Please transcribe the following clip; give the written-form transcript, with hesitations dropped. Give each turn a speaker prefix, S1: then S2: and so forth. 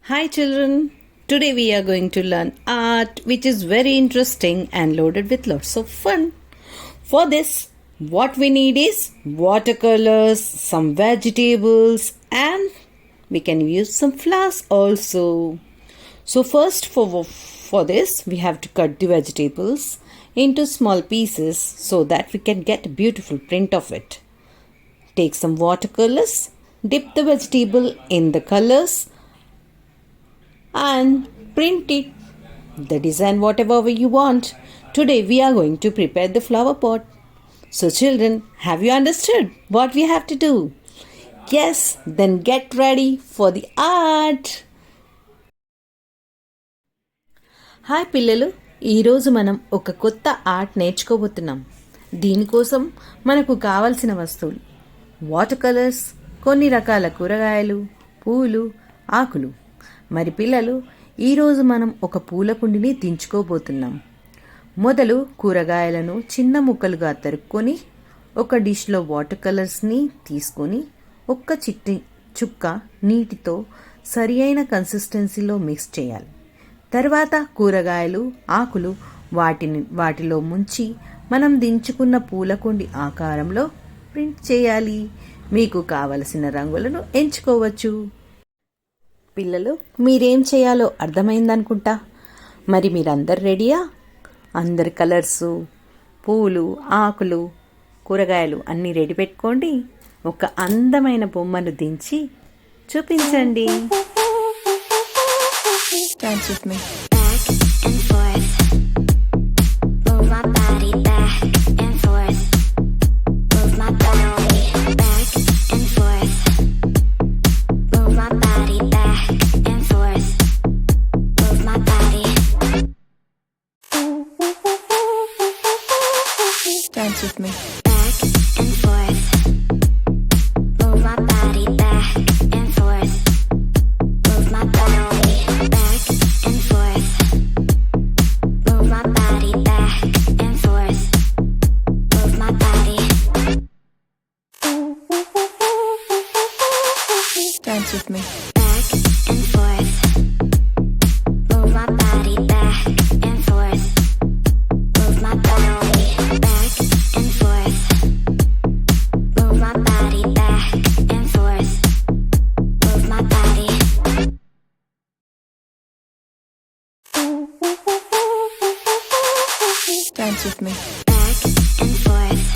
S1: Hi children, today we are going to learn art which is very interesting and loaded with lots of fun. For this, what we need is watercolors, some vegetables and we can use some flowers also. So first for this we have to cut the vegetables into small pieces so that we can get a beautiful print of it. Take some watercolors, dip the vegetable in the colors and print it the design whatever way you want. Today we are going to prepare the flower pot. So children, have you understood what we have to do? Yes, then get ready for the art. Hi పిల్లలు, ఈరోజు మనం ఒక కొత్త art నేర్చుకోబోతున్నాం. దీనికోసం మనకు కావలసిన వస్తువులు water colours, కొన్ని రకాల కూరగాయలు, పూలు, ఆకులు. మరి పిల్లలు, ఈరోజు మనం ఒక పూల కుండిని దించుకోబోతున్నాం. మొదలు కూరగాయలను చిన్న ముక్కలుగా తరుక్కొని ఒక డిష్లో వాటర్ కలర్స్ని తీసుకొని ఒక్క చుక్క నీటితో సరి అయిన కన్సిస్టెన్సీలో మిక్స్ చేయాలి. తర్వాత కూరగాయలు, ఆకులు వాటిలో ముంచి మనం దించుకున్న పూలకుండి ఆకారంలో ప్రింట్ చేయాలి. మీకు కావలసిన రంగులను ఎంచుకోవచ్చు. పిల్లలు, మీరేం చేయాలో అర్థమైందనుకుంటా. మరి మీరందరు రెడీయా? అందరి కలర్సు, పూలు, ఆకులు, కూరగాయలు అన్నీ రెడీ పెట్టుకోండి. ఒక అందమైన బొమ్మను దించి చూపించండి. Dance with me. Back and forth. Move my body back and forth. Move my body back and forth. Move my body back and forth. Move my body. Dance with me. Back and forth. Move my body back and forth. Move my body back and forth. Move my body back and forth. Move my body. Dance with me. Back and forth. Move my body back and forth. Move my body back and forth. Move my body back and forth. Move my body. Dance with me. Back and forth.